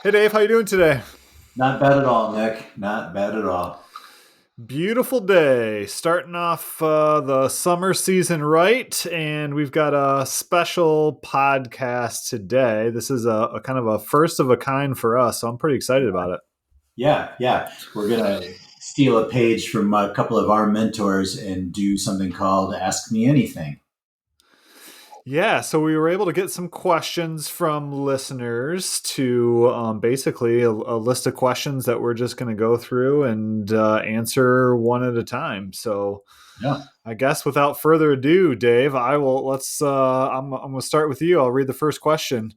Hey Dave, how you doing today? Not bad at all, Nick. Not bad at all. Beautiful day. Starting off the summer season right, and we've got a special podcast today. This is a kind of a first of a kind for us, so I'm pretty excited about it. Yeah, yeah. We're gonna steal a page from a couple of our mentors and do something called "Ask Me Anything." Yeah, so we were able to get some questions from listeners to basically a list of questions that we're just going to go through and answer one at a time. So Yeah. I guess without further ado, Dave, I will let's I'm going to start with you. I'll read the first question.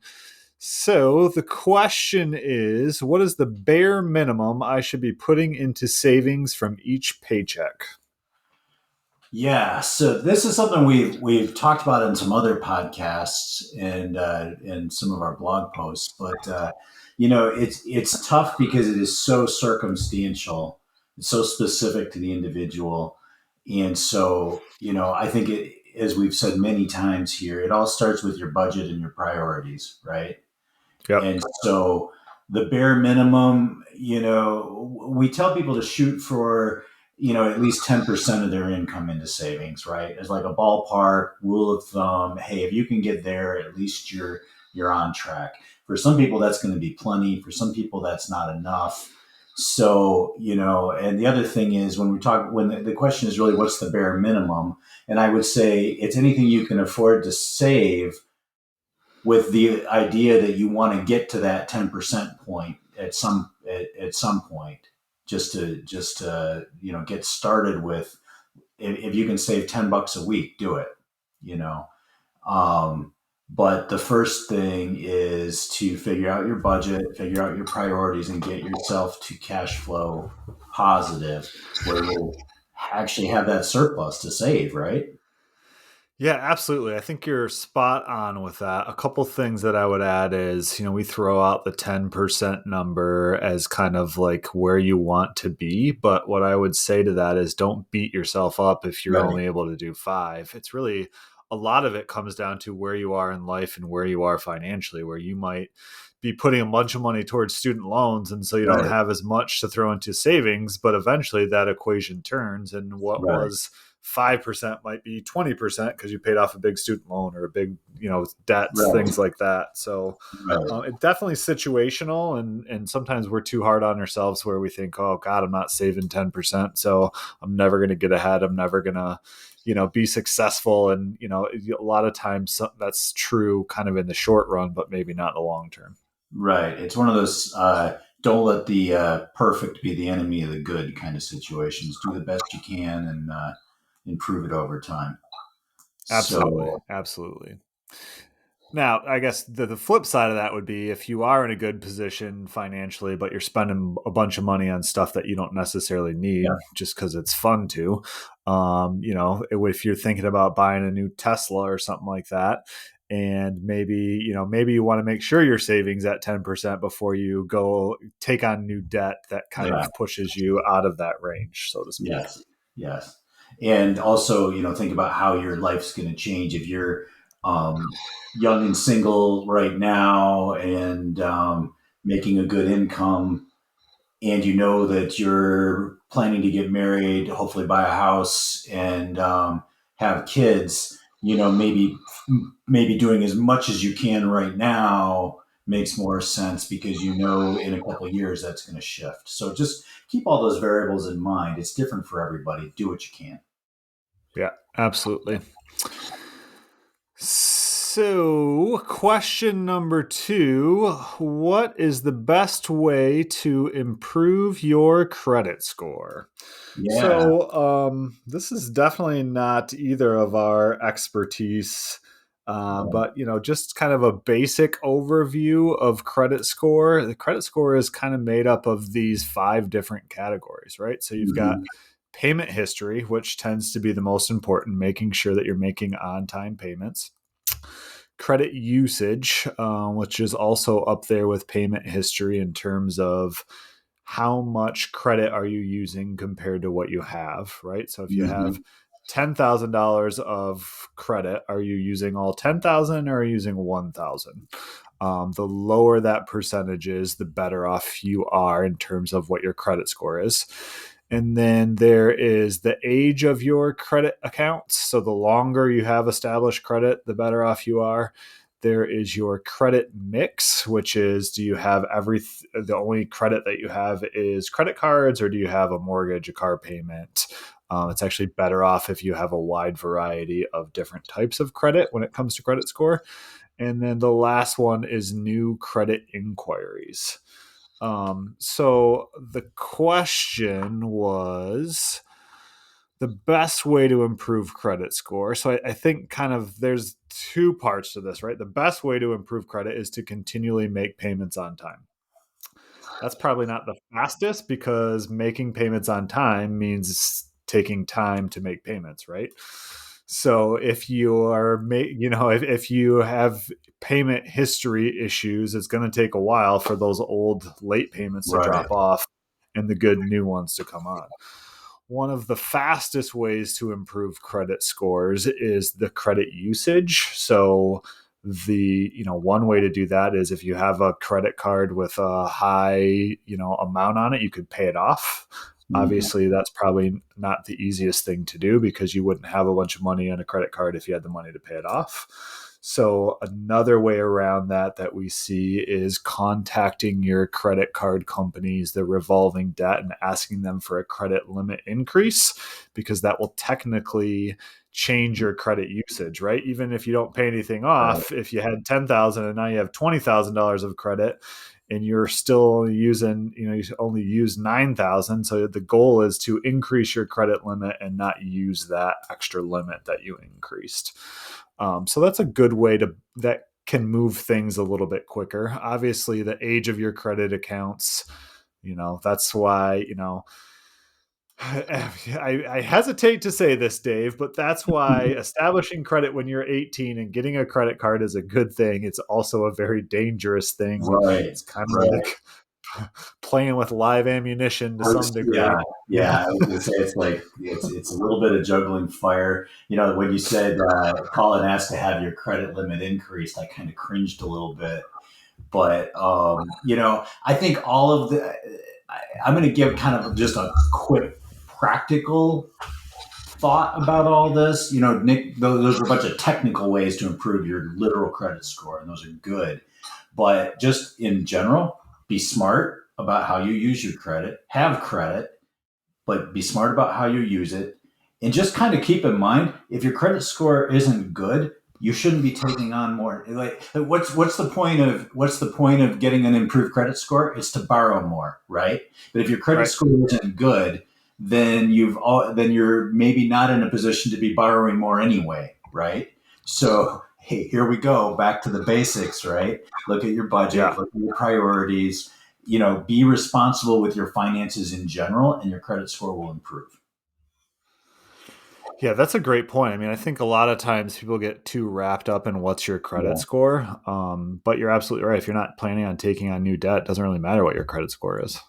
So the question is, what is the bare minimum I should be putting into savings from each paycheck? Yeah, so this is something we've talked about in some other podcasts and in some of our blog posts, but it's tough because it is so circumstantial, it's so specific to the individual, and so I think as we've said many times here, it all starts with your budget and your priorities, right? Yep. And so the bare minimum, we tell people to shoot for, at least 10% of their income into savings, right? As like a ballpark rule of thumb. Hey, if you can get there, at least you're on track. For some people, that's going to be plenty. For some people, that's not enough. So, and the other thing is when the question is really what's the bare minimum? And I would say it's anything you can afford to save with the idea that you want to get to that 10% point at some point, just to get started with. If you can save $10 a week, do it. You know, um, but the first thing is to figure out your budget, figure out your priorities, and get yourself to cash flow positive, where you'll actually have that surplus to save. Right? Yeah, absolutely. I think you're spot on with that. A couple things that I would add is, we throw out the 10% number as kind of like where you want to be. But what I would say to that is don't beat yourself up if you're Right. only able to do five. It's really a lot of it comes down to where you are in life and where you are financially, where you might be putting a bunch of money towards student loans. And so you don't Right. have as much to throw into savings, but eventually that equation turns. And what Right. was 5% might be 20% because you paid off a big student loan or a big, debts, Right. things like that. So Right. it's definitely situational. And sometimes we're too hard on ourselves where we think, oh, God, I'm not saving 10%. So I'm never going to get ahead. I'm never going to, be successful. And, a lot of times that's true kind of in the short run, but maybe not in the long term. Right. It's one of those don't let the perfect be the enemy of the good kind of situations. Do the best you can and improve it over time. Absolutely. So, Absolutely. Now, I guess the flip side of that would be if you are in a good position financially, but you're spending a bunch of money on stuff that you don't necessarily yeah, need just because it's fun to. If you're thinking about buying a new Tesla or something like that, and maybe you want to make sure your savings at 10% before you go take on new debt that kind yeah, of pushes you out of that range, so to speak. yes, yes. And also, think about how your life's going to change if you're um, young and single right now and making a good income and you know that you're planning to get married, hopefully buy a house and have kids, maybe doing as much as you can right now makes more sense because in a couple of years that's going to shift. So just keep all those variables in mind. It's different for everybody. Do what you can. Yeah, absolutely. So, question number two: what is the best way to improve your credit score? Yeah. So, this is definitely not either of our expertise, but just kind of a basic overview of credit score. The credit score is kind of made up of these five different categories, right? So, you've got Mhm. payment history, which tends to be the most important, making sure that you're making on time payments. Credit usage, which is also up there with payment history in terms of how much credit are you using compared to what you have, right? So if you have Mhm. $10,000 of credit, are you using all 10,000 or are you using 1,000? The lower that percentage is, the better off you are in terms of what your credit score is. And then there is the age of your credit accounts. So the longer you have established credit, the better off you are. There is your credit mix, which is, do you have the only credit that you have is credit cards, or do you have a mortgage, a car payment? It's actually better off if you have a wide variety of different types of credit when it comes to credit score. And then the last one is new credit inquiries. So the question was the best way to improve credit score. So I think kind of there's two parts to this, right? The best way to improve credit is to continually make payments on time. That's probably not the fastest, because making payments on time means taking time to make payments, right? So if you are, if you have payment history issues, it's going to take a while for those old late payments to Right. drop off and the good new ones to come on. One of the fastest ways to improve credit scores is the credit usage. So one way to do that is, if you have a credit card with a high, amount on it, you could pay it off. Mhm. Obviously, that's probably not the easiest thing to do, because you wouldn't have a bunch of money on a credit card if you had the money to pay it off. So another way around that we see is contacting your credit card companies, the revolving debt, and asking them for a credit limit increase, because that will technically change your credit usage, right? Even if you don't pay anything Right. off, if you had 10,000 and now you have $20,000 of credit, and you're still using, you only use 9,000. So the goal is to increase your credit limit and not use that extra limit that you increased. So that's a good way that can move things a little bit quicker. Obviously, the age of your credit accounts, that's why, I hesitate to say this, Dave, but that's why establishing credit when you're 18 and getting a credit card is a good thing. It's also a very dangerous thing. Right. It's kind of Right. like playing with live ammunition to some Yeah, degree. yeah. I was going to say it's like it's a little bit of juggling fire. When you said call and ask to have your credit limit increased, I kind of cringed a little bit. But I think all of I'm going to give kind of just a quick practical thought about all this. Nick, those are a bunch of technical ways to improve your literal credit score, and those are good. But just in general, be smart about how you use your credit. Have credit, but be smart about how you use it. And just kind of keep in mind, if your credit score isn't good, you shouldn't be taking on more. Like, what's the point of getting an improved credit score? It's to borrow more, right? But if your credit Right. score isn't good, then you're maybe not in a position to be borrowing more anyway, right? So hey, here we go back to the basics, right? Look at your budget, Yeah. look at your priorities, be responsible with your finances in general, and your credit score will improve. Yeah, that's a great point. I mean, I think a lot of times people get too wrapped up in what's your credit Yeah. score. But you're absolutely right. If you're not planning on taking on new debt, it doesn't really matter what your credit score is.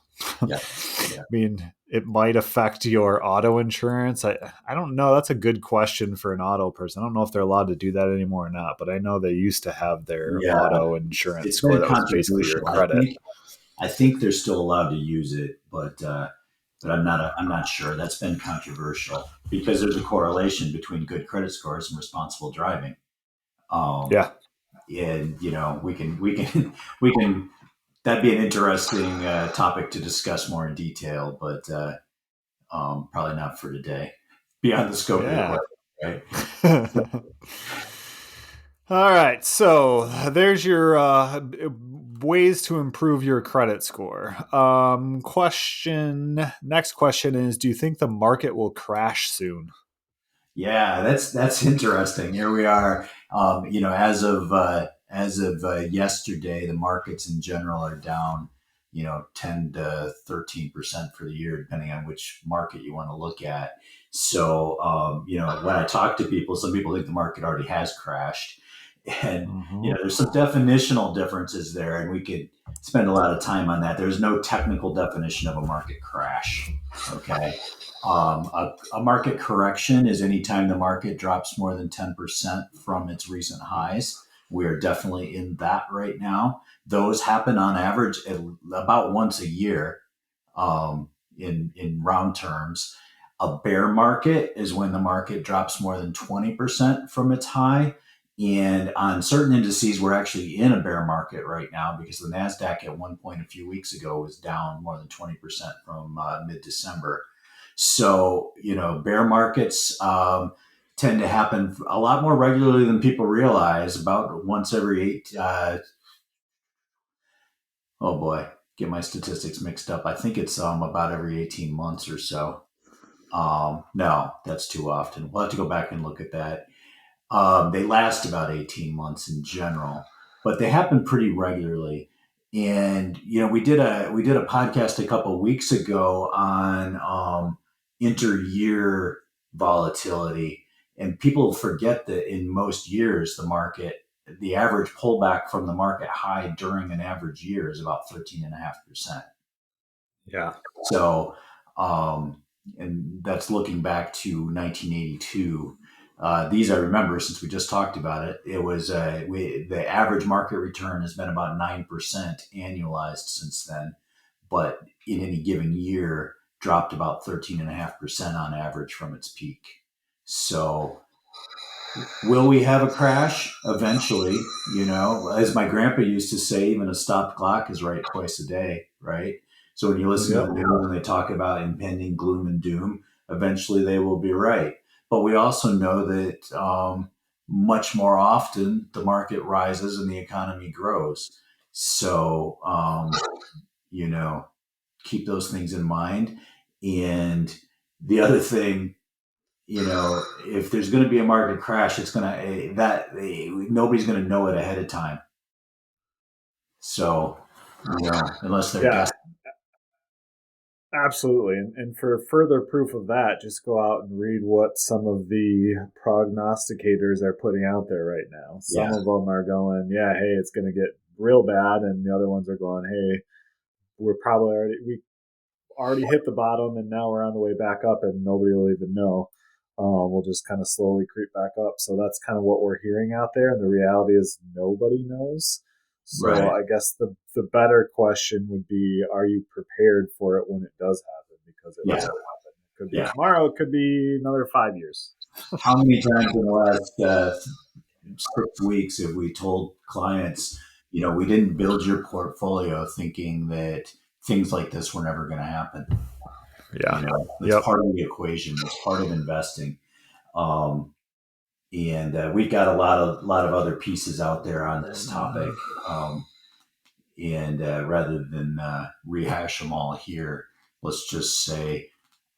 Yeah. I Yeah. mean, it might affect your auto insurance. I don't know. That's a good question for an auto person. I don't know if they're allowed to do that anymore or not, but I know they used to have their Yeah. auto insurance It's score been that was basically your controversial. credit. I think they're still allowed to use it, but I'm not sure. That's been controversial because there's a correlation between good credit scores and responsible driving. Um, Yeah. and we can that'd be an interesting topic to discuss more in detail, but probably not for today. Beyond the scope of the Yeah. question, right? All right. So there's your ways to improve your credit score. Next question is, do you think the market will crash soon? Yeah, that's interesting. Here we are. As of yesterday, the markets in general are down, 10 to 13% for the year, depending on which market you want to look at. So, when I talk to people, some people think the market already has crashed, and Mm-hmm. there's some definitional differences there, and we could spend a lot of time on that. There's no technical definition of a market crash. Okay. A market correction is anytime the market drops more than 10% from its recent highs. We are definitely in that right now. Those happen on average about once a year, in round terms. A bear market is when the market drops more than 20% from its high. And on certain indices, we're actually in a bear market right now because the NASDAQ at one point a few weeks ago was down more than 20% from mid December. So, bear markets tend to happen a lot more regularly than people realize, about once every oh boy, get my statistics mixed up. I think it's about every 18 months or so. No, that's too often. We'll have to go back and look at that. They last about 18 months in general, but they happen pretty regularly. And we did a podcast a couple of weeks ago on inter-year volatility, and people forget that in most years the average pullback from the market high during an average year is about 13.5%. Yeah. So, and that's looking back to 1982. These I remember since we just talked about it. It was the average market return has been about 9% annualized since then, but in any given year dropped about 13.5% on average from its peak. So, will we have a crash eventually? As my grandpa used to say, even a stopped clock is right twice a day, right? So when you listen to the news and they talk about impending gloom and doom, eventually they will be right. But we also know that much more often the market rises and the economy grows. So, keep those things in mind. And the other thing, if there's going to be a market crash, it's going to nobody's going to know it ahead of time. So, unless they're guessing. Absolutely. And for further proof of that, just go out and read what some of the prognosticators are putting out there right now. Some of them are going, yeah, hey, it's going to get real bad. And the other ones are going, hey, we already hit the bottom and now we're on the way back up and nobody will even know. We'll just kind of slowly creep back up. So that's kind of what we're hearing out there. And the reality is nobody knows. So Right. I guess the better question would be, are you prepared for it when it does happen? Because it will happen. It could be tomorrow. It could be another 5 years. How many times in the last 6 weeks have we told clients, we didn't build your portfolio thinking that things like this were never going to happen. Yeah. It's part of the equation. It's part of investing. And we've got a lot of other pieces out there on this topic. And rather than rehash them all here, let's just say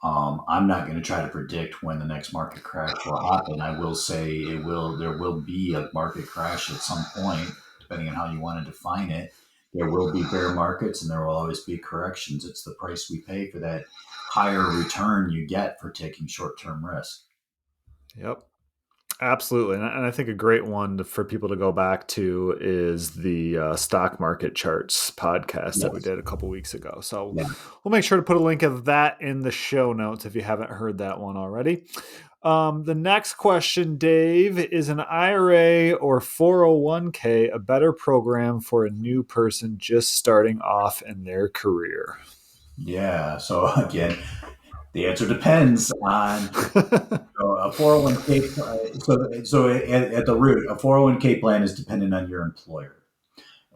I'm not going to try to predict when the next market crash will happen. I will say there will be a market crash at some point, depending on how you want to define it. There will be bear markets and there will always be corrections. It's the price we pay for that higher return you get for taking short-term risk. Yep. Absolutely. And I think a great one for people to go back to is the stock market charts podcast that we did a couple weeks ago. So we'll make sure to put a link of that in the show notes if you haven't heard that one already. The next question, Dave, is an IRA or 401k a better program for a new person just starting off in their career? Yeah. So again, the answer depends on a 401k. So at the root, a 401k plan is dependent on your employer.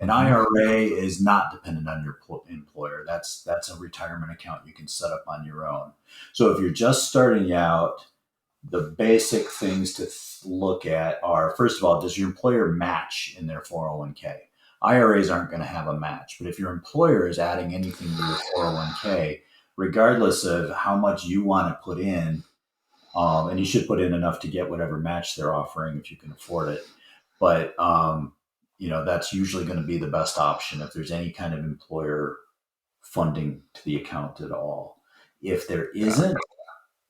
An IRA is not dependent on your employer. That's a retirement account you can set up on your own. So if you're just starting out, the basic things to look at are, first of all, does your employer match in their 401k? IRAs aren't going to have a match, but if your employer is adding anything to your 401k, regardless of how much you want to put in, and you should put in enough to get whatever match they're offering if you can afford it. But, that's usually going to be the best option if there's any kind of employer funding to the account at all. If there isn't,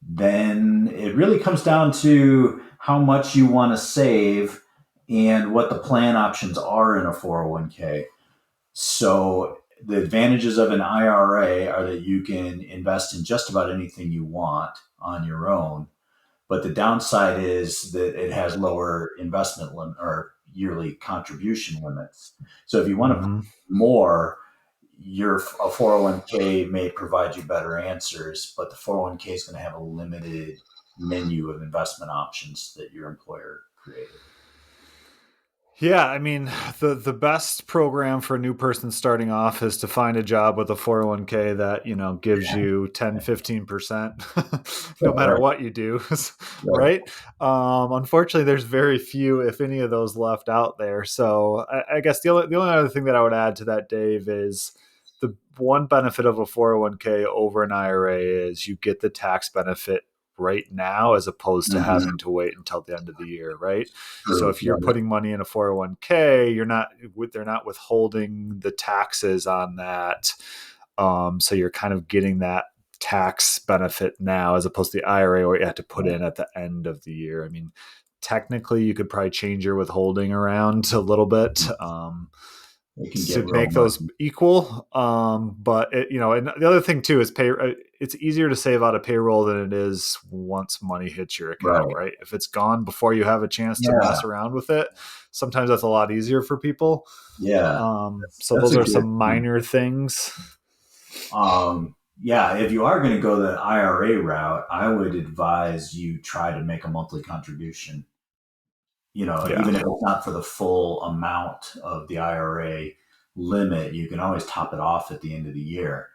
then it really comes down to how much you want to save and what the plan options are in a 401k. So the advantages of an IRA are that you can invest in just about anything you want on your own. But the downside is that it has lower investment limit, or yearly contribution limits. So if you want to put Mm-hmm. more, your a 401k may provide you better answers, but the 401k is going to have a limited menu of investment options that your employer created. Yeah, I mean, the best program for a new person starting off is to find a job with a 401k that, gives you 10-15% no matter Right, what you do, right. right? Unfortunately, there's very few, if any of those left out there. So I guess the only other thing that I would add to that, Dave, is the one benefit of a 401k over an IRA is you get the tax benefit right now as opposed to Mm-hmm. having to wait until the end of the year, right? So True. if you're Yeah. putting money in a 401k, they're not withholding the taxes on that. So you're kind of getting that tax benefit now as opposed to the IRA where you have to put in at the end of the year. I mean, technically you could probably change your withholding around a little bit. It can To get real make those murky. equal. But and the other thing too is pay. It's easier to save out of payroll than it is once money hits your account, Right. right? If it's gone before you have a chance to Yeah. mess around with it, sometimes that's a lot easier for people. Yeah. So That's those a are good some point. minor things. Yeah, if you are going to go the IRA route, I would advise you try to make a monthly contribution. Yeah. Even if it's not for the full amount of the IRA limit, you can always top it off at the end of the year.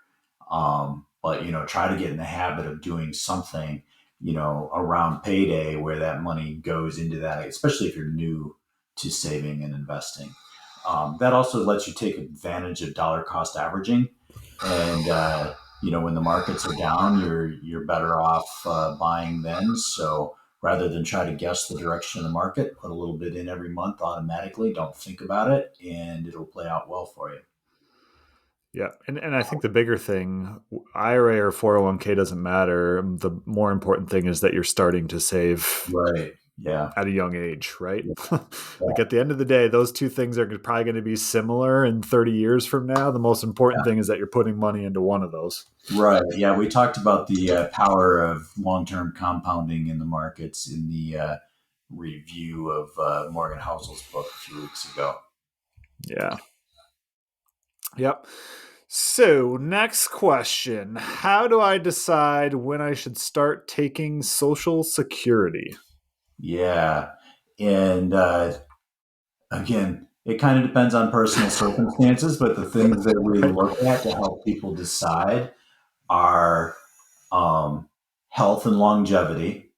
But try to get in the habit of doing something, around payday where that money goes into that, especially if you're new to saving and investing. That also lets you take advantage of dollar cost averaging, and when the markets are down, you're better off buying then. So rather than try to guess the direction of the market, put a little bit in every month automatically. Don't think about it, and it'll play out well for you. Yeah. And I think the bigger thing, IRA or 401k doesn't matter. The more important thing is that you're starting to save Right. Yeah. at a young age, right? Yeah. Like at the end of the day, those two things are probably going to be similar in 30 years from now. The most important Yeah. thing is that you're putting money into one of those. Right. Yeah. We talked about the power of long term compounding in the markets in the review of Morgan Housel's book a few weeks ago. Yeah. Yep. So, next question. How do I decide when I should start taking Social Security? Yeah. And again, it kind of depends on personal circumstances, but the things that we Right? look at to help people decide are health and longevity.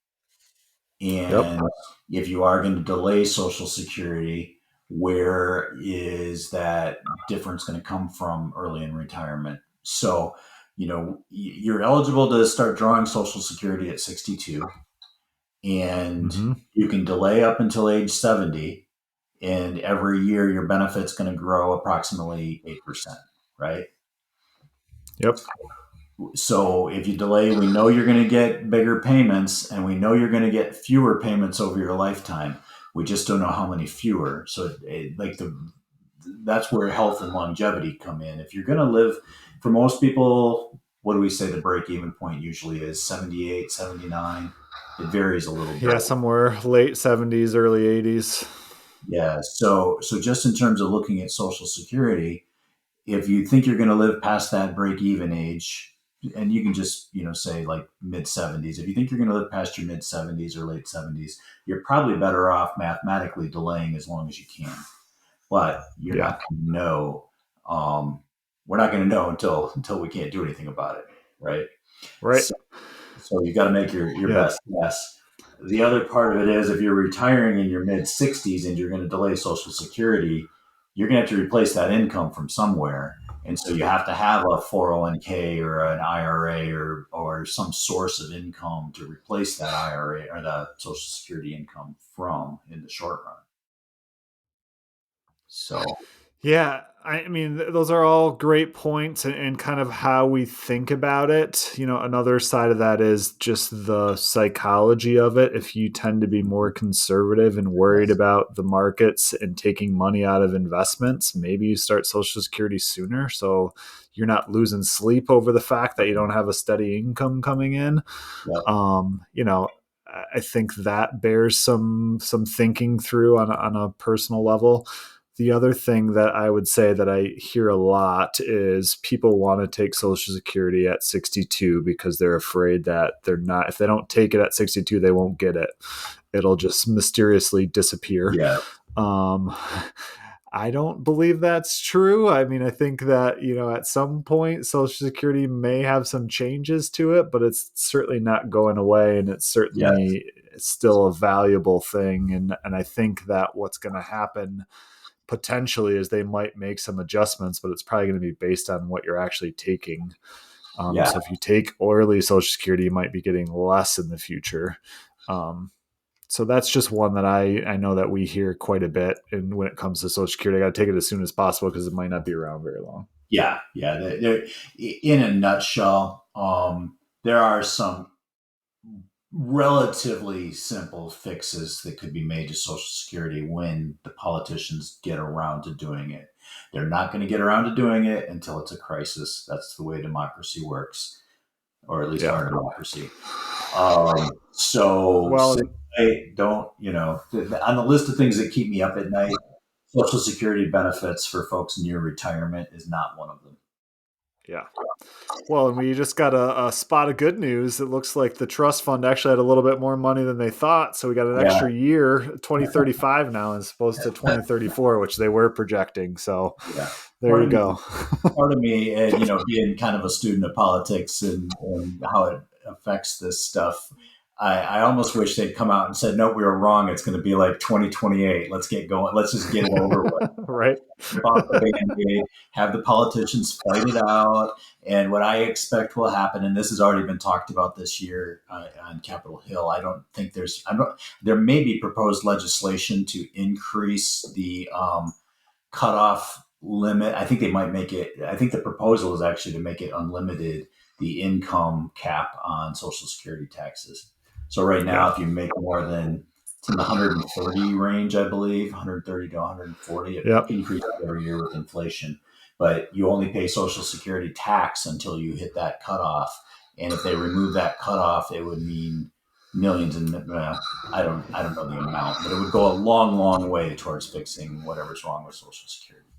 Yep. And if you are going to delay Social Security, where is that difference going to come from early in retirement? So, you're eligible to start drawing Social Security at 62, and Mm-hmm. you can delay up until age 70. And every year, your benefit's going to grow approximately 8%, right? Yep. So if you delay, we know you're going to get bigger payments, and we know you're going to get fewer payments over your lifetime. We just don't know how many fewer. So that's where health and longevity come in. If you're going to live, for most people, what do we say the break even point usually is? 78, 79. It varies a little Yeah, bit. somewhere late 70s, early 80s. Yeah. So just in terms of looking at Social Security, if you think you're going to live past that break even age, and you can just say like mid 70s, if you think you're going to live past your mid 70s or late 70s, you're probably better off mathematically delaying as long as you can. But you're Yeah. not going to know. We're not going to know until we can't do anything about it, right? Right. So, so you got to make your Yeah. best guess. The other part of it is if you're retiring in your mid 60s and you're going to delay Social Security, you're going to have to replace that income from somewhere. And so you have to have a 401k or an IRA or some source of income to replace that IRA or the Social Security income from in the short run. So, Yeah, I mean, those are all great points and kind of how we think about it. Another side of that is just the psychology of it. If you tend to be more conservative and worried yes, about the markets and taking money out of investments, maybe you start Social Security sooner. So you're not losing sleep over the fact that you don't have a steady income coming in. yep, Um, you know, I think that bears some thinking through on a personal level. The other thing that I would say that I hear a lot is people want to take Social Security at 62 because they're afraid that they're not, if they don't take it at 62, they won't get it. It'll just mysteriously disappear. Yeah. Um, I don't believe that's true. I mean, I think that, at some point, Social Security may have some changes to it, but it's certainly not going away. And it's Yeah. certainly still a valuable thing. And I think that what's going to happen potentially is they might make some adjustments, but it's probably going to be based on what you're actually taking. Yeah. So if you take early Social Security, you might be getting less in the future. Um, so that's just one that I know that we hear quite a bit. And when it comes to Social Security, I got to take it as soon as possible because it might not be around very long. Yeah. Yeah. In a nutshell, there are some relatively simple fixes that could be made to Social Security when the politicians get around to doing it. They're not going to get around to doing it until it's a crisis. That's the way democracy works, or at least Yeah. our democracy. So Well, sit tight, don't, on the list of things that keep me up at night, Social Security benefits for folks near retirement is not one of them. yeah. Well, and we just got a spot of good news. It looks like the trust fund actually had a little bit more money than they thought. So we got an Yeah. extra year, 2035 now, as opposed to 2034, which they were projecting. So Yeah. there Part you of me, go. part of me, being kind of a student of politics and how it affects this stuff, I almost wish they'd come out and said, no, we were wrong. It's going to be like 2028. Let's get going. Let's just get it over with. Right. Rip off the Band-Aid, have the politicians fight it out. And what I expect will happen, and this has already been talked about this year on Capitol Hill, there may be proposed legislation to increase the cutoff limit. I think they might make it, I think the proposal is actually to make it unlimited, the income cap on Social Security taxes. So right now, Yeah. if you make more than, it's in the 130 range, I believe, 130 to 140. It Yep. increases every year with inflation, but you only pay Social Security tax until you hit that cutoff. And if they remove that cutoff, it would mean millions and I don't know the amount, but it would go a long, long way towards fixing whatever's wrong with Social Security.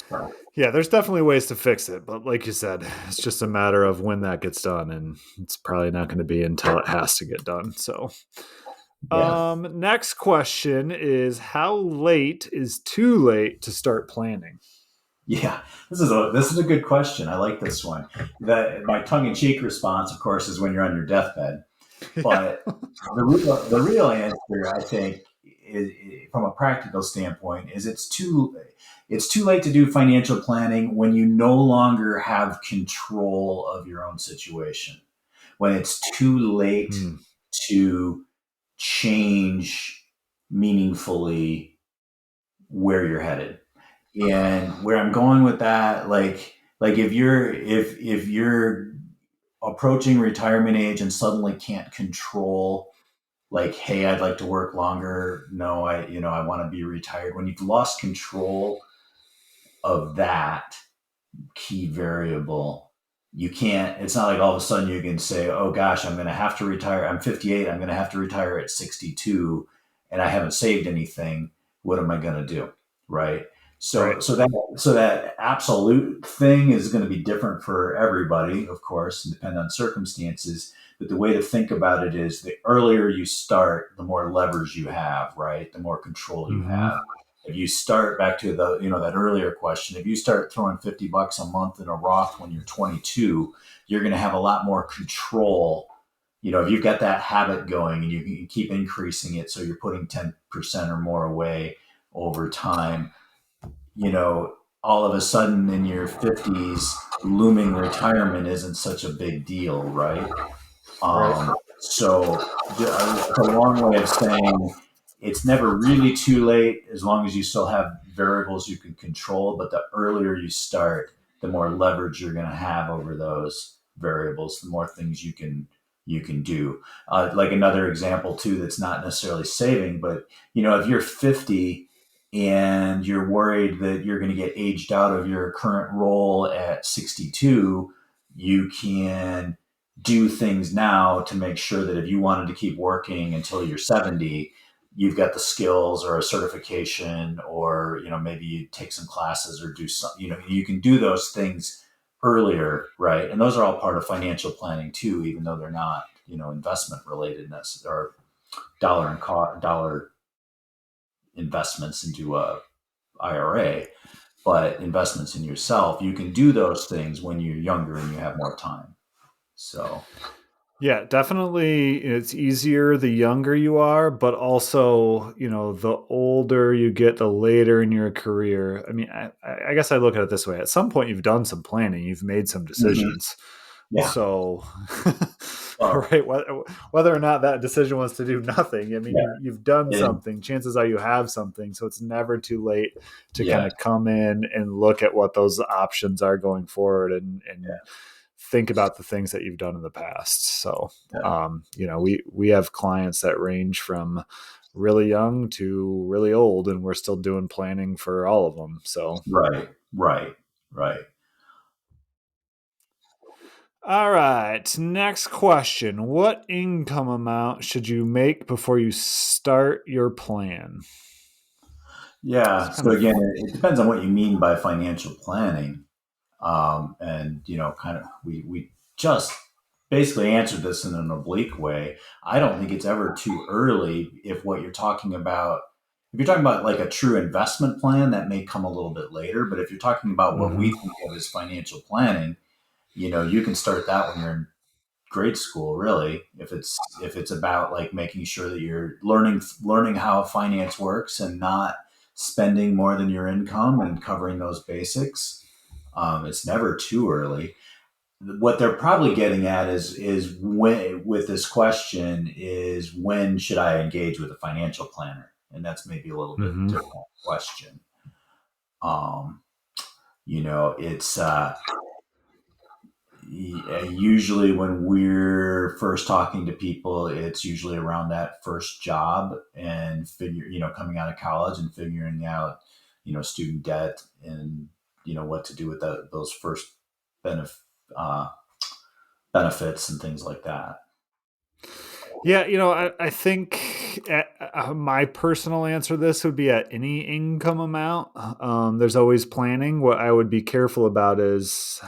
So, Yeah, there's definitely ways to fix it, but like you said, it's just a matter of when that gets done, and it's probably not going to be until it has to get done. So, yeah. next question is, how late is too late to start planning? Yeah, this is a good question. I like this one. My tongue in cheek response, of course, is when you're on your deathbed. Yeah. But the real answer, I think, from a practical standpoint, is it's too late to do financial planning when you no longer have control of your own situation. When it's too late Hmm. to change meaningfully where you're headed. And where I'm going with that, like if you're approaching retirement age and suddenly can't control, like, hey, I'd like to work longer. No, I want to be retired. When you've lost control of that key variable, you can't, it's not like all of a sudden you can say, oh gosh, I'm going to have to retire. I'm 58. I'm going to have to retire at 62 and I haven't saved anything. What am I going to do? Right. Right. So that absolute thing is going to be different for everybody, of course, and depend on circumstances. But the way to think about it is the earlier you start, the more levers you have, right? The more control you Mm-hmm. have. If you start back to that earlier question, if you start throwing $50 a month in a Roth when you're 22, you're going to have a lot more control. If you've got that habit going and you keep increasing it, so you're putting 10% or more away over time, all of a sudden in your 50s, looming retirement isn't such a big deal, right? Right. So it's a long way of saying it's never really too late as long as you still have variables you can control. But the earlier you start, the more leverage you're going to have over those variables, the more things you can do. Like another example too, that's not necessarily saving, but if you're 50 and you're worried that you're going to get aged out of your current role at 62, you can do things now to make sure that if you wanted to keep working until you're 70, you've got the skills or a certification, or maybe you take some classes or do some, you can do those things earlier, right? And those are all part of financial planning too, even though they're not investment relatedness or dollar investments into a IRA, but investments in yourself. You can do those things when you're younger and you have more time. So Yeah, definitely. It's easier the younger you are, but also, the older you get, the later in your career. I mean, I guess I look at it this way. At some point, you've done some planning, you've made some mhm. decisions. Yeah. So, Well, right, whether or not that decision was to do nothing, I mean, yeah. you've done And something. Chances are you have something. So it's never too late to kind yeah. of come in and look at what those options are going forward and think about the things that you've done in the past. So, Yeah. we have clients that range from really young to really old, and we're still doing planning for all of them. So, Right. Right. Right. all right. Next question. What income amount should you make before you start your plan? It's Yeah. kind So of, again, it depends on what you mean by financial planning. And kind of we just basically answered this in an oblique way. I don't think it's ever too early if what you're talking about. If you're talking about like a true investment plan, that may come a little bit later. But if you're talking about what we mhm. think of as financial planning, you can start that when you're in grade school, really. If it's about like making sure that you're learning how finance works and not spending more than your income and covering those basics. It's never too early. What they're probably getting at is when, with this question, is when should I engage with a financial planner? And that's maybe a little bit Mhm. different question. Um, it's usually when we're first talking to people, it's usually around that first job and coming out of college and figuring out, student debt and, what to do with those first benef- uh, benefits and things like that. Yeah, I think my personal answer to this would be at any income amount. There's always planning. What I would be careful about is,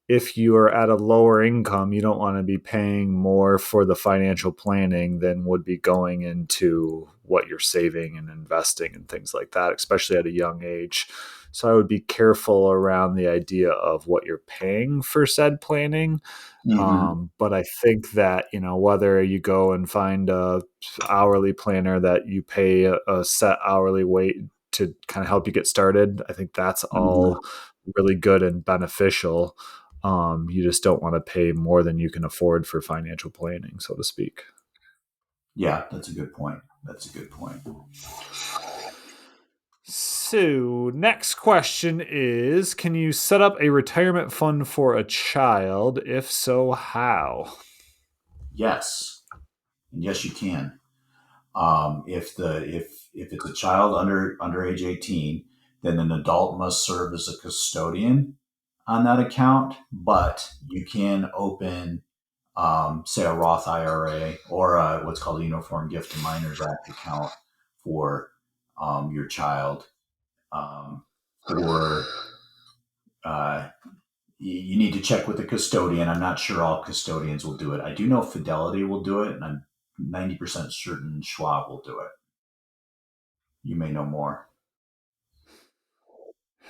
if you are at a lower income, you don't want to be paying more for the financial planning than would be going into what you're saving and investing and things like that, especially at a young age. So I would be careful around the idea of what you're paying for said planning. Hmm. But I think that, whether you go and find a hourly planner that you pay a set hourly rate to kind of help you get started, I think that's Hmm. all really good and beneficial. You just don't want to pay more than you can afford for financial planning, so to speak. Yeah, that's a good point. That's a good point. So, next question is, can you set up a retirement fund for a child? If so, how? Yes, and yes, you can. If it's a child under age 18, then an adult must serve as a custodian on that account. But you can open, say, a Roth IRA or what's called a Uniform Gift and Minors Act account for your child. For you need to check with the custodian. I'm not sure all custodians will do it. I do know Fidelity will do it, and I'm 90% certain Schwab will do it. You may know more.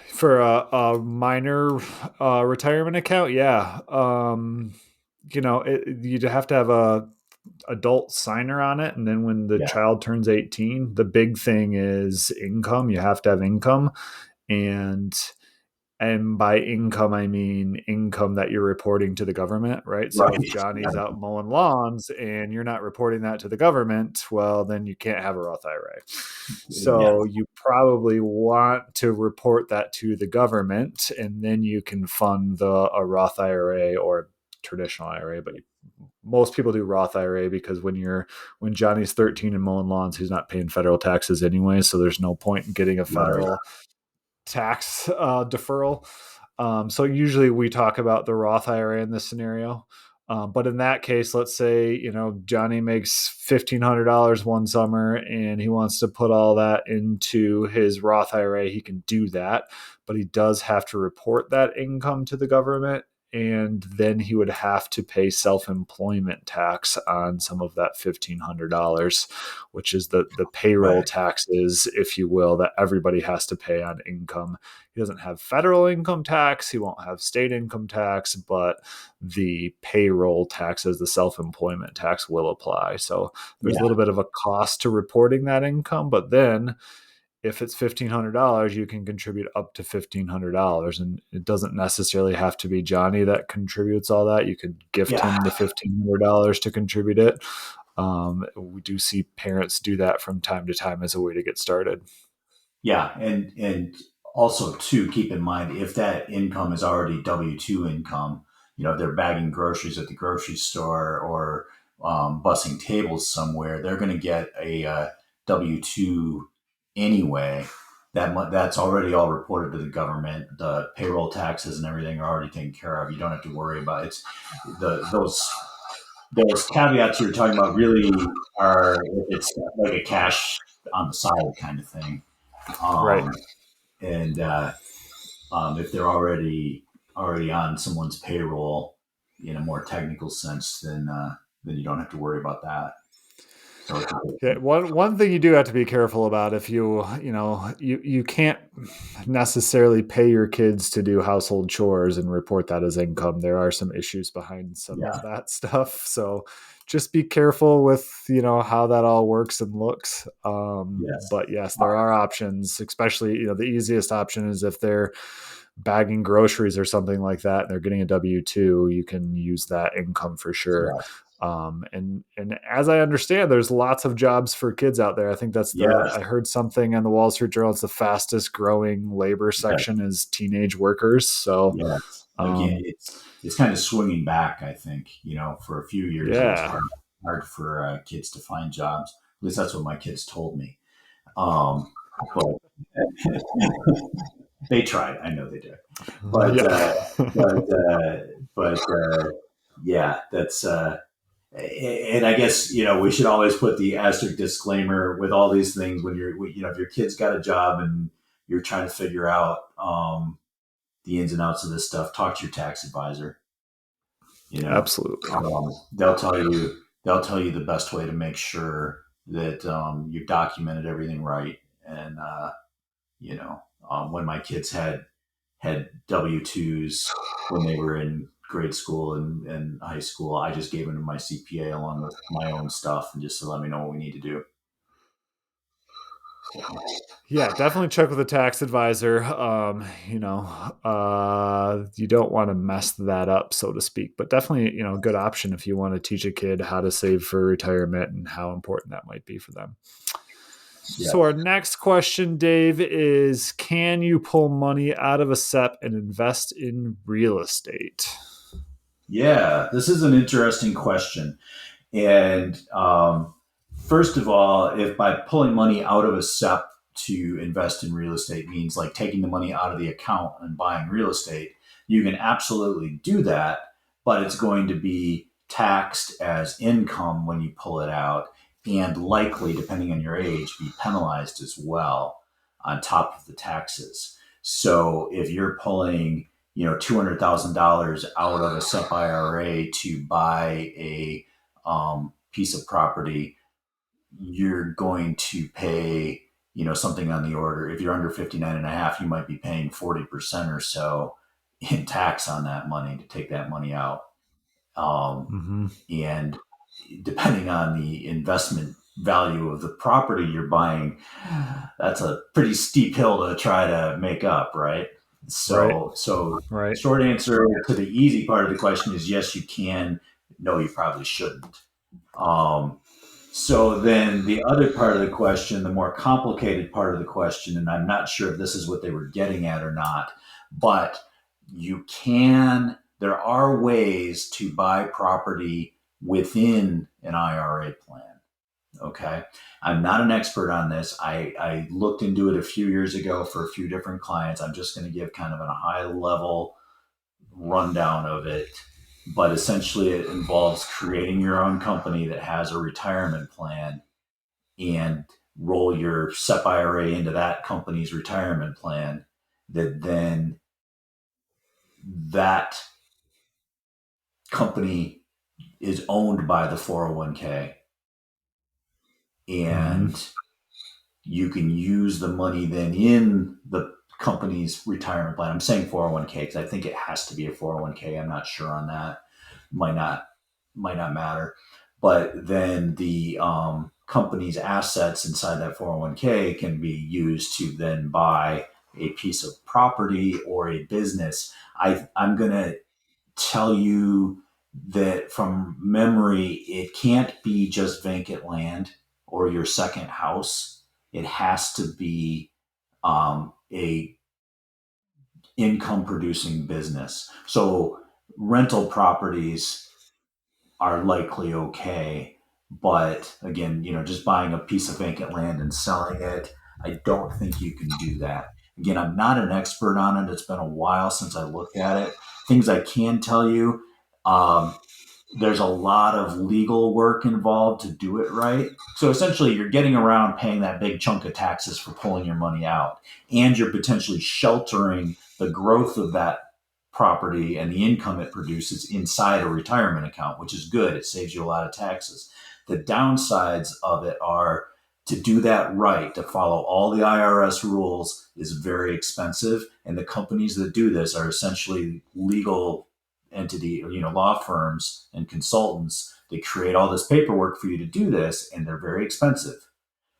For a minor retirement account, yeah. You'd have to have a adult signer on it, and then when the Yeah. child turns 18, the big thing is income. You have to have income, and by income, I mean income that you're reporting to the government, right? So Right. if Johnny's out mowing lawns and you're not reporting that to the government, well, then you can't have a Roth IRA. Yeah. So you probably want to report that to the government, and then you can fund a Roth IRA or traditional IRA. But most people do Roth IRA because when Johnny's 13 and mowing lawns, he's not paying federal taxes anyway. So there's no point in getting a Right. federal tax deferral. So usually we talk about the Roth IRA in this scenario. But in that case, let's say, Johnny makes $1,500 one summer and he wants to put all that into his Roth IRA. He can do that, but he does have to report that income to the government. And then he would have to pay self-employment tax on some of that $1,500, which is the payroll Right. taxes, if you will, that everybody has to pay on income. He doesn't have federal income tax. He won't have state income tax, but the payroll taxes, the self-employment tax will apply. So there's a Yeah. little bit of a cost to reporting that income, but then if it's $1,500, you can contribute up to $1,500, and it doesn't necessarily have to be Johnny that contributes all that. You could gift Yeah. him the $1,500 to contribute it. We do see parents do that from time to time as a way to get started. Yeah, and also too, keep in mind if that income is already W-2 income, if they're bagging groceries at the grocery store or bussing tables somewhere, they're going to get a W-2 anyway. That's already all reported to the government. The payroll taxes and everything are already taken care of. You don't have to worry about it. It's those caveats you're talking about really are if it's like a cash on the side kind of thing. Right. Um, and if they're already on someone's payroll in a more technical sense, then you don't have to worry about that. So it's a Yeah, one thing you do have to be careful about if you can't necessarily pay your kids to do household chores and report that as income. There are some issues behind some of yeah, that stuff. So just be careful with how that all works and looks. yes, But yes, there are options, especially the easiest option is if they're bagging groceries or something like that and they're getting a W-2, you can use that income for sure. yes, And as I understand, there's lots of jobs for kids out there. I think yes, I heard something on the Wall Street Journal. It's the fastest growing labor yes, section is teenage workers. So, yes. Again, um, it's kind of swinging back. I think for a few years it was yeah, hard for kids to find jobs. At least that's what my kids told me. Um, but they tried. I know they did. But yeah, but yeah, that's and I guess we should always put the asterisk disclaimer with all these things when if your kid's got a job and you're trying to figure out the ins and outs of this stuff, talk to your tax advisor. You know, absolutely. they'll tell you the best way to make sure that you've documented everything right. And when my kids had W-2s when they were in grade school and high school, I just gave them to my CPA along with my own stuff and just to let me know what we need to do. So, Yeah, definitely check with a tax advisor. You don't want to mess that up, so to speak, but definitely, a good option if you want to teach a kid how to save for retirement and how important that might be for them. yeah. So our next question, Dave, is can you pull money out of a SEP and invest in real estate? Yeah, this is an interesting question. And first of all, if by pulling money out of a SEP to invest in real estate means like taking the money out of the account and buying real estate, you can absolutely do that, but it's going to be taxed as income when you pull it out and likely, depending on your age, be penalized as well on top of the taxes. So if you're pulling, $200,000 out of a SEP IRA to buy a piece of property, you're going to pay, something on the order. If you're under 59 and a half, you might be paying 40% or so in tax on that money to take that money out. Um, Mm-hmm. and depending on the investment value of the property you're buying, that's a pretty steep hill to try to make up, right? Right. So Right. short answer to the easy part of the question is yes, you can. No, you probably shouldn't. Um, so then the other part of the question, the more complicated part of the question, and I'm not sure if this is what they were getting at or not, but there are ways to buy property within an IRA plan. Okay. I'm not an expert on this. I looked into it a few years ago for a few different clients. I'm just going to give kind of a high level rundown of it. But essentially, it involves creating your own company that has a retirement plan and roll your SEP IRA into that company's retirement plan. That then that company is owned by the 401k, Mm-hmm. and you can use the money then in the company's retirement plan. I'm saying 401k because I think it has to be a 401k. I'm not sure on that. Might not might not matter. But then the company's assets inside that 401k can be used to then buy a piece of property or a business. I'm going to tell you that from memory, it can't be just vacant land or your second house. It has to be a income producing business. So rental properties are likely okay, but again, just buying a piece of vacant land and selling it, I don't think you can do that. Again, I'm not an expert on it. It's been a while since I looked at it. Things I can tell you, um, there's a lot of legal work involved to do it right. So essentially, you're getting around paying that big chunk of taxes for pulling your money out, and you're potentially sheltering the growth of that property and the income it produces inside a retirement account, which is good. It saves you a lot of taxes. The downsides of it are to do that right, to follow all the IRS rules is very expensive. And the companies that do this are essentially legal entity or law firms and consultants. They create all this paperwork for you to do this, and they're very expensive.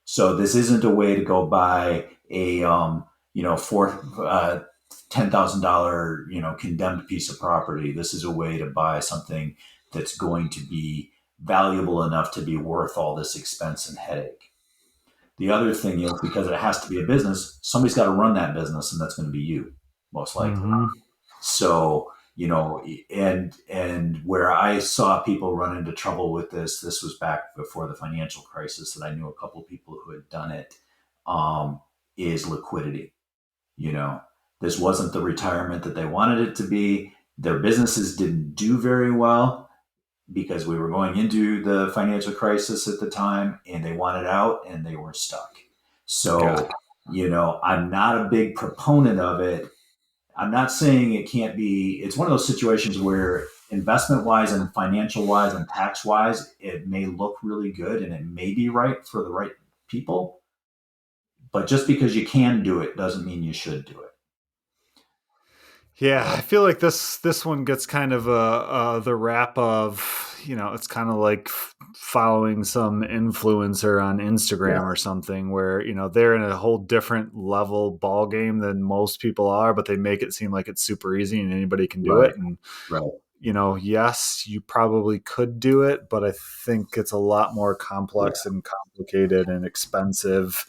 So this isn't a way to go buy a for $10,000 condemned piece of property. This is a way to buy something that's going to be valuable enough to be worth all this expense and headache. The other thing is, because it has to be a business, somebody's got to run that business, and that's going to be you, most likely. Mm-hmm. So, and where I saw people run into trouble with this was back before the financial crisis, that I knew a couple of people who had done it. Um, is liquidity. You know, this wasn't the retirement that they wanted it to be. Their businesses didn't do very well because we were going into the financial crisis at the time, and they wanted out and they were stuck. Got So, I'm not a big proponent of it. I'm not saying it can't be. It's one of those situations where investment wise and financial wise and tax wise, it may look really good and it may be right for the right people. But just because you can do it doesn't mean you should do it. Yeah, I So, feel like this one gets kind of the wrap of, it's kind of like following some influencer on Instagram yeah, or something where they're in a whole different level ball game than most people are, but they make it seem like it's super easy and anybody can do right, it. And right. yes, you probably could do it, but I think it's a lot more Yeah, complex and complicated and expensive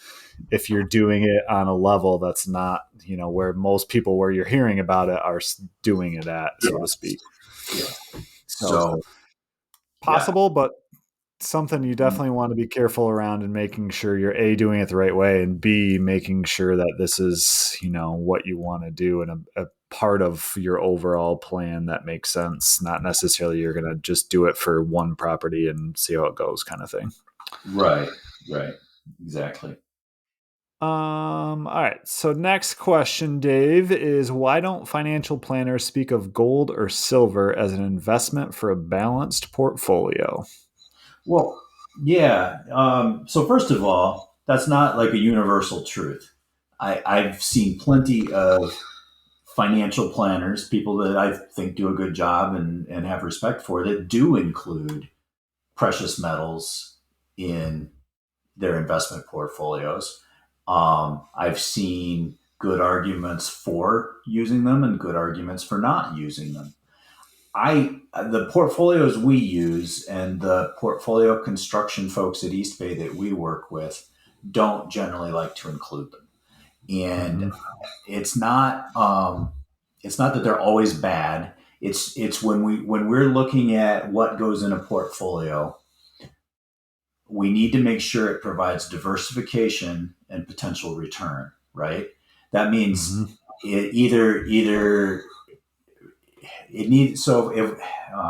if you're doing it on a level that's not, where most people where you're hearing about it are doing it at, so to yeah, speak. yeah. So So, yeah, possible, but something you definitely want to be careful around and making sure you're A, doing it the right way, and B, making sure that this is, what you want to do and a part of your overall plan that makes sense. Not necessarily you're going to just do it for one property and see how it goes kind of thing. right, right, exactly. All right. So next question, Dave, is why don't financial planners speak of gold or silver as an investment for a balanced portfolio? Well, yeah. So first of all, that's not like a universal truth. I've seen plenty of financial planners, people that I think do a good job and have respect for, that do include precious metals in their investment portfolios. I've seen good arguments for using them and good arguments for not using them. The portfolios we use and the portfolio construction folks at East Bay that we work with don't generally like to include them. And Mm-hmm. it's not it's not that they're always bad. It's when we're looking at what goes in a portfolio, we need to make sure it provides diversification and potential return, right? That means Hmm. either it needs, so if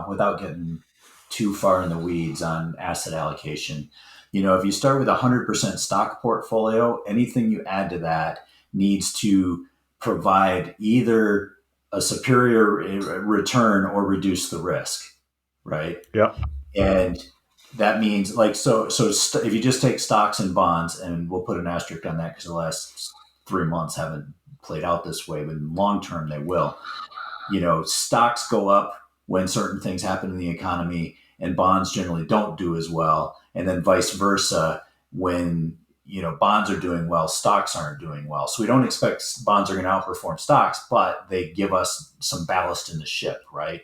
without getting too far in the weeds on asset allocation, if you start with a 100% stock portfolio, anything you add to that needs to provide either a superior return or reduce the risk, right? Yep. And that means like if you just take stocks and bonds, and we'll put an asterisk on that because the last 3 months haven't played out this way, but in long term they will. Stocks go up when certain things happen in the economy, and bonds generally don't do as well. And then vice versa, when bonds are doing well, stocks aren't doing well. So we don't expect bonds are going to outperform stocks, but they give us some ballast in the ship, right?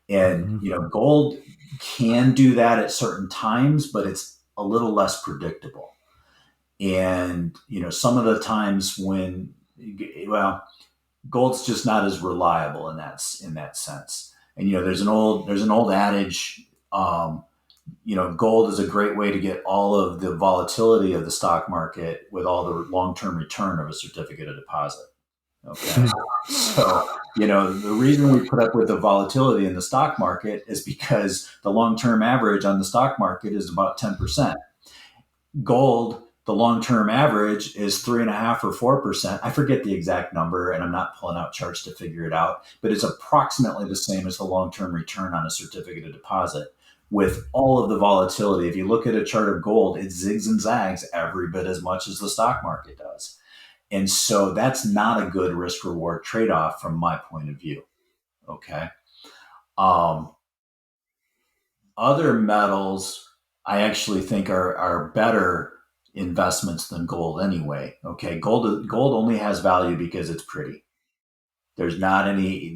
And Hmm. gold can do that at certain times, but it's a little less predictable. And some of the times when, well, gold's just not as reliable in that sense. And there's an old adage. Gold is a great way to get all of the volatility of the stock market with all the long-term return of a certificate of deposit. Okay, so the reason we put up with the volatility in the stock market is because the long-term average on the stock market is about 10%. Gold, the long-term average is 3.5 or 4%. I forget the exact number, and I'm not pulling out charts to figure it out, but it's approximately the same as the long-term return on a certificate of deposit. With all of the volatility, if you look at a chart of gold, it zigs and zags every bit as much as the stock market does. And so that's not a good risk reward trade off from my point of view. Okay. Um, Other metals, I actually think are better investments than gold anyway. Okay. Gold only has value because it's pretty. There's not any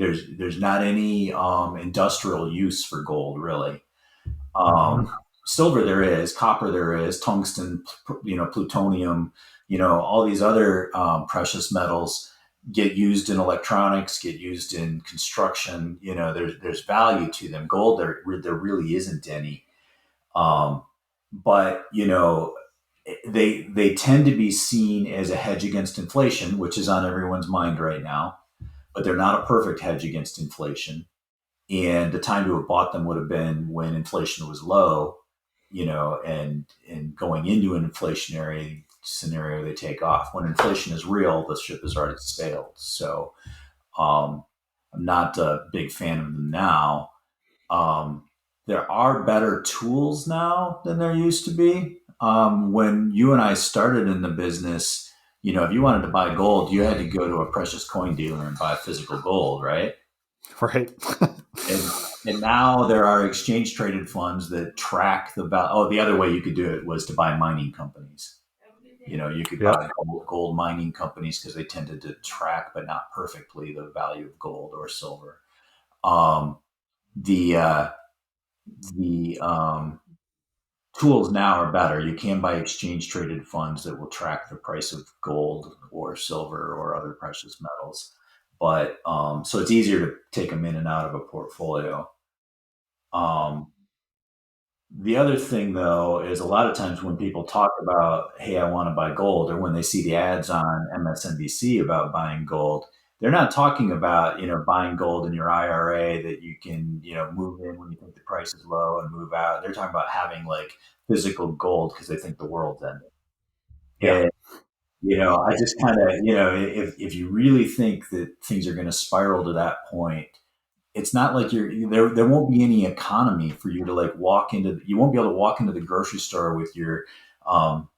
industrial use for gold really. Hmm. Um, Silver there is, copper there is, tungsten, plutonium, all these other precious metals get used in electronics, get used in construction. There's value to them. Gold, there really isn't any. Um, but they tend to be seen as a hedge against inflation, which is on everyone's mind right now. But they're not a perfect hedge against inflation, and the time to have bought them would have been when inflation was low, and going into an inflationary scenario, they take off. When inflation is real, the ship has already sailed. So um, I'm not a big fan of them now. Um, there are better tools now than there used to be. When you and I started in the business, if you wanted to buy gold, you had to go to a precious coin dealer and buy physical gold, right? Right. And now there are exchange traded funds that track the value. Oh, the other way you could do it was to buy mining companies. You could Yep. buy gold mining companies because they tended to track, but not perfectly, the value of gold or silver. Um, the uh, the tools now are better. You can buy exchange traded funds that will track the price of gold or silver or other precious metals. But so it's easier to take them in and out of a portfolio. Um, The other thing, though, is a lot of times when people talk about, hey, I want to buy gold, or when they see the ads on MSNBC about buying gold, they're not talking about, buying gold in your IRA that you can, move in when you think the price is low and move out. They're talking about having like physical gold because they think the world's ending. Yeah. And, I just kind of, if you really think that things are going to spiral to that point, it's not like there won't be any economy for you to like you won't be able to walk into the grocery store with your um,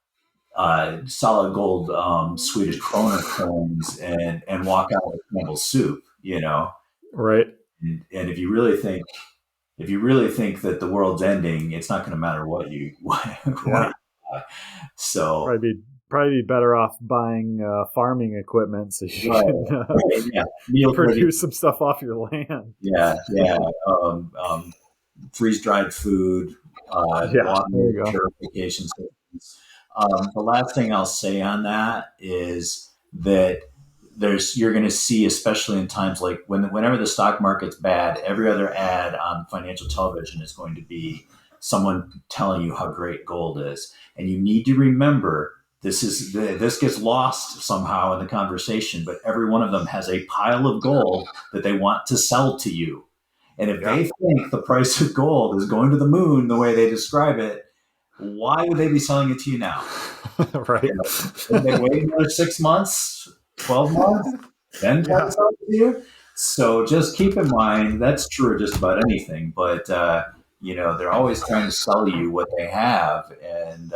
solid gold Swedish kroner coins and walk out with Campbell's soup. Right. And if you really think that the world's ending, it's not going to matter what you what Yeah. you buy. So Probably be better off buying farming equipment so you right, can right, yeah, meals ready. produce some stuff off your land. Yeah, yeah. Freeze dried food, Yeah. There water you go. purification systems. The last thing I'll say on that is that you're going to see, especially in times whenever the stock market's bad, every other ad on financial television is going to be someone telling you how great gold is. And you need to remember this gets lost somehow in the conversation, but every one of them has a pile of gold that they want to sell to you. And if Yeah. they think the price of gold is going to the moon the way they describe it, why would they be selling it to you now? Right. You know, if they wait another 6 months, 12 months, then try to Yeah. sell it to you. So just keep in mind that's true of just about anything, but they're always trying to sell you what they have, and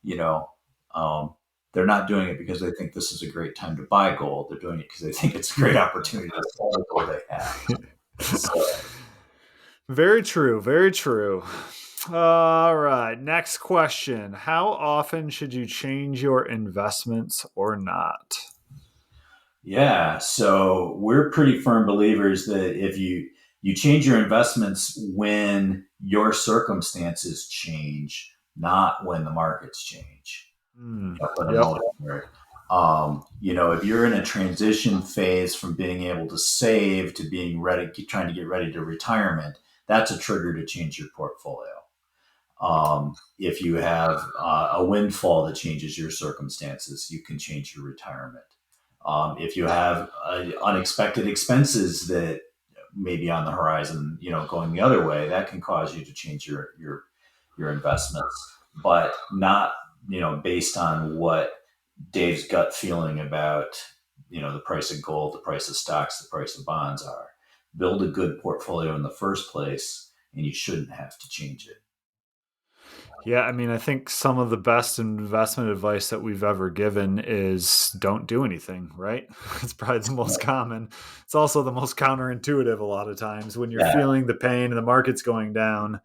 you know, um, they're not doing it because they think this is a great time to buy gold. They're doing it because they think it's a great opportunity to sell the gold they have. So Very true. Very true. All right. Next question. How often should you change your investments or not? yeah, so we're pretty firm believers that if you change your investments when your circumstances change, not when the markets change. Hmm. For the Yep. most part. If you're in a transition phase from being able to save to being ready, trying to get ready to retirement, that's a trigger to change your portfolio. If you have a windfall that changes your circumstances, you can change your retirement. If you have unexpected expenses that may be on the horizon, going the other way, that can cause you to change your investments, but not based on what Dave's gut feeling about the price of gold, the price of stocks, the price of bonds are. Build a good portfolio in the first place, and you shouldn't have to change it. Yeah, I mean, I think some of the best investment advice that we've ever given is don't do anything, right? It's probably the most common. It's also the most counterintuitive a lot of times when you're Yeah, feeling the pain and the market's going down.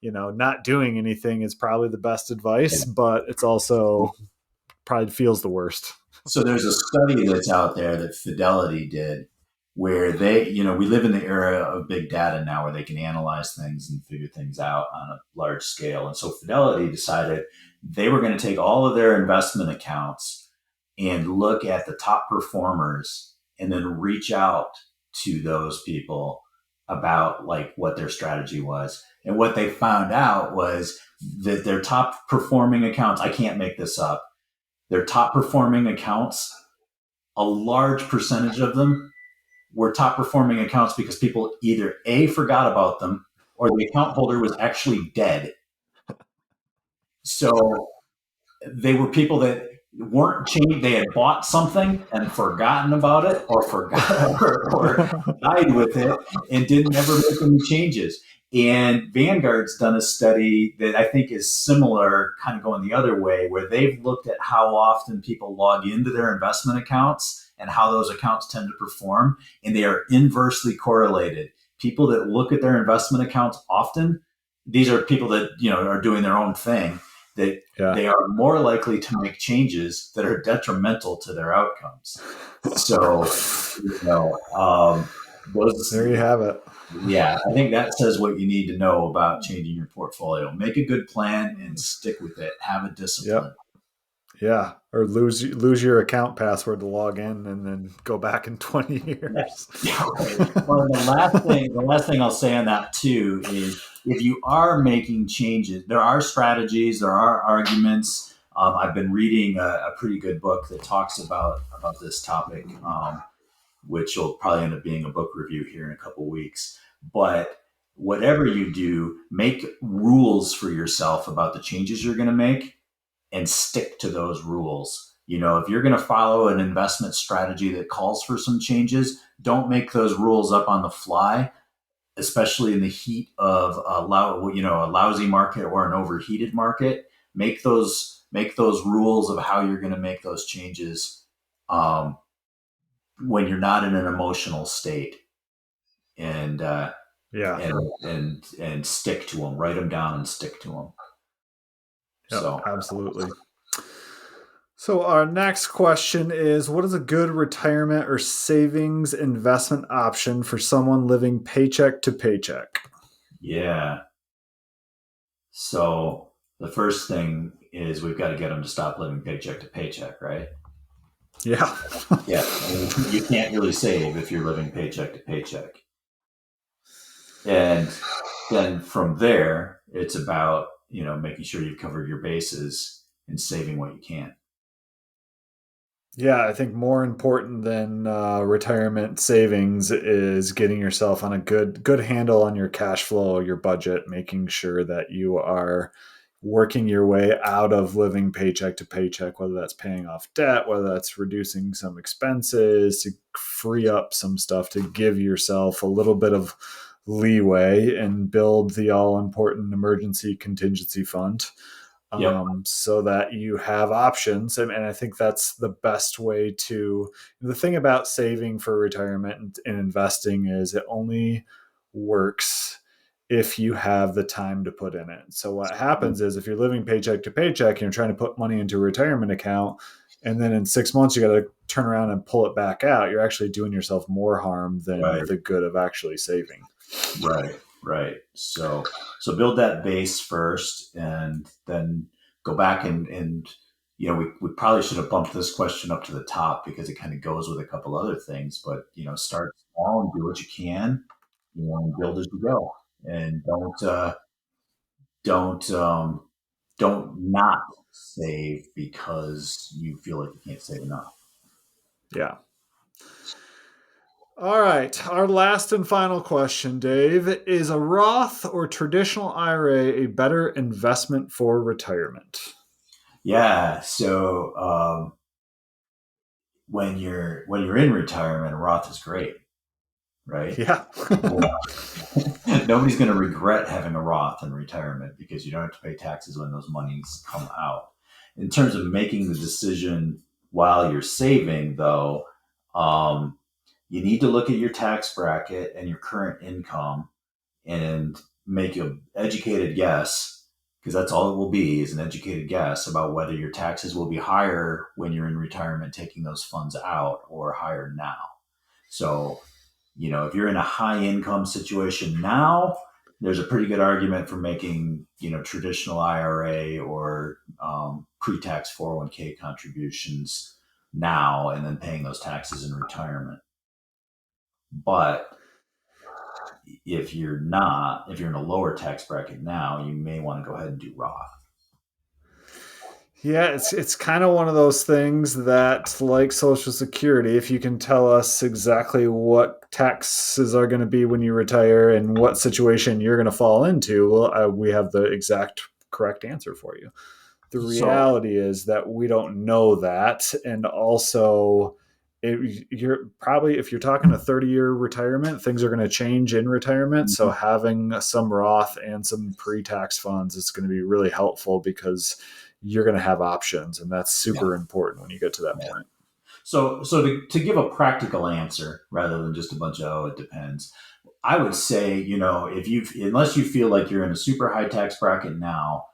Not doing anything is probably the best advice, yeah. but it's also probably feels the worst. So there's a study that's out there that Fidelity did where we live in the era of big data now where they can analyze things and figure things out on a large scale. And so Fidelity decided they were going to take all of their investment accounts and look at the top performers and then reach out to those people about like what their strategy was. And what they found out was that their top performing accounts, I can't make this up, their top performing accounts, a large percentage of them were top performing accounts because people either A, forgot about them, or the account holder was actually dead. So they were people that weren't changed. They had bought something and forgotten about it, or forgot or died with it, and didn't ever make any changes. And Vanguard's done a study that I think is similar, kind of going the other way, where they've looked at how often people log into their investment accounts and how those accounts tend to perform, and they are inversely correlated. People that look at their investment accounts often, these are people that are doing their own thing, that Yeah. they are more likely to make changes that are detrimental to their outcomes. So, There you have it. yeah, I think that says what you need to know about changing your portfolio. Make a good plan and stick with it. Have a discipline. Yep. Yeah. Or lose your account password to log in and then go back in 20 Yeah. years. Yeah, right. Well, the last thing I'll say on that too is if you are making changes, there are strategies, there are arguments. I've been reading a pretty good book that talks about this topic, which will probably end up being a book review here in a couple weeks. But whatever you do, make rules for yourself about the changes you're going to make and stick to those rules. If you're going to follow an investment strategy that calls for some changes, don't make those rules up on the fly, especially in the heat of a lousy market or an overheated market. Make those rules of how you're going to make those changes um, when you're not in an emotional state, and Yeah. and stick to them. Write them down and stick to them. Yep. So Absolutely. So our next question is, what is a good retirement or savings investment option for someone living paycheck to paycheck? yeah. So the first thing is we've got to get them to stop living paycheck to paycheck, right? Yeah. Yeah. I mean, you can't really save if you're living paycheck to paycheck. And then from there, It's about, making sure you've covered your bases and saving what you can. Yeah, I think more important than retirement savings is getting yourself on a good handle on your cash flow, your budget, making sure that you are working your way out of living paycheck to paycheck, whether that's paying off debt, whether that's reducing some expenses to free up some stuff to give yourself a little bit of leeway and build the all important emergency contingency fund, Yep. so that you have options. And I think that's the best way to. The thing about saving for retirement and investing is it only works if you have the time to put in it. So what happens is if you're living paycheck to paycheck and you're trying to put money into a retirement account, and then in 6 months you got to turn around and pull it back out, you're actually doing yourself more harm than Right. the good of actually saving. Right. Right. So build that base first, and then go back and we probably should have bumped this question up to the top because it kind of goes with a couple other things. But start small and do what you can, and build as you go, and don't don't not save because you feel like you can't save enough. Yeah. All right. Our last and final question, Dave. Is a Roth or traditional IRA a better investment for retirement? Yeah. So when you're in retirement, Roth is great, right? Yeah. Nobody's going to regret having a Roth in retirement because you don't have to pay taxes when those monies come out. In terms of making the decision while you're saving, though, um, you need to look at your tax bracket and your current income and make an educated guess, because that's all it will be, is an educated guess about whether your taxes will be higher when you're in retirement taking those funds out or higher now. So, if you're in a high income situation now, there's a pretty good argument for making, traditional IRA or pre-tax 401k contributions now and then paying those taxes in retirement. But if you're in a lower tax bracket now, you may want to go ahead and do Roth. Yeah, it's kind of one of those things that, like Social Security, if you can tell us exactly what taxes are going to be when you retire and what situation you're going to fall into, well, we have the exact correct answer for you. The So, reality is that we don't know that, and also you're probably, if you're talking a 30-year retirement, things are going to change in retirement, so having some Roth and some pre-tax funds is going to be really helpful because you're going to have options, and that's yeah, super important when you get to that yeah. point. So to give a practical answer rather than just a bunch of, oh, it depends, I would say, if unless you feel like you're in a super high tax bracket now,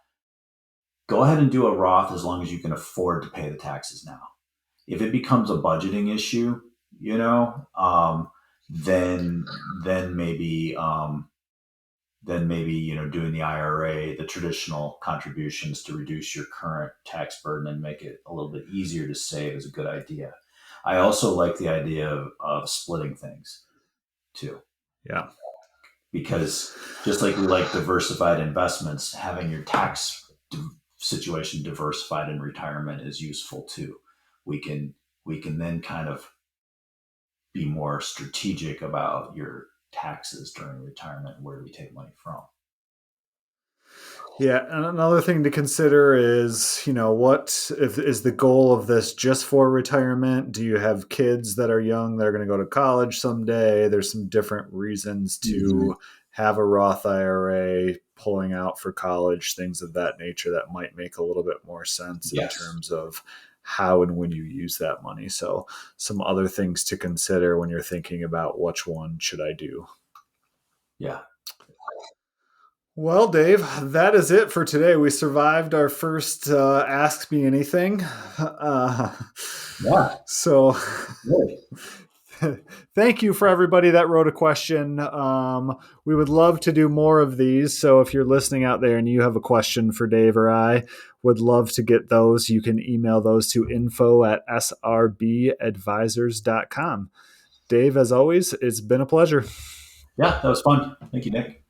go ahead and do a Roth as long as you can afford to pay the taxes now. If it becomes a budgeting issue, you know, um, then then maybe doing the IRA, the traditional contributions to reduce your current tax burden and make it a little bit easier to save is a good idea. I also like the idea of splitting things too, Yeah. because just like we like diversified investments, having your tax situation diversified in retirement is useful too. We can then kind of be more strategic about your taxes during retirement and where do we take money from. Yeah, and another thing to consider is, what if is the goal of this just for retirement? Do you have kids that are young that are going to go to college someday? There's some different reasons Mhm. to have a Roth IRA, pulling out for college, things of that nature that might make a little bit more sense in Yes. terms of how and when you use that money. So, some other things to consider when you're thinking about which one should I do. Yeah. Well, Dave, that is it for today. We survived our first Ask Me Anything. Uh, Yeah. so, Really. thank you for everybody that wrote a question. We would love to do more of these. So, if you're listening out there and you have a question for Dave or I, would love to get those. You can email those to info@srbadvisors.com. Dave, as always, it's been a pleasure. Yeah, that was fun. Thank you, Nick.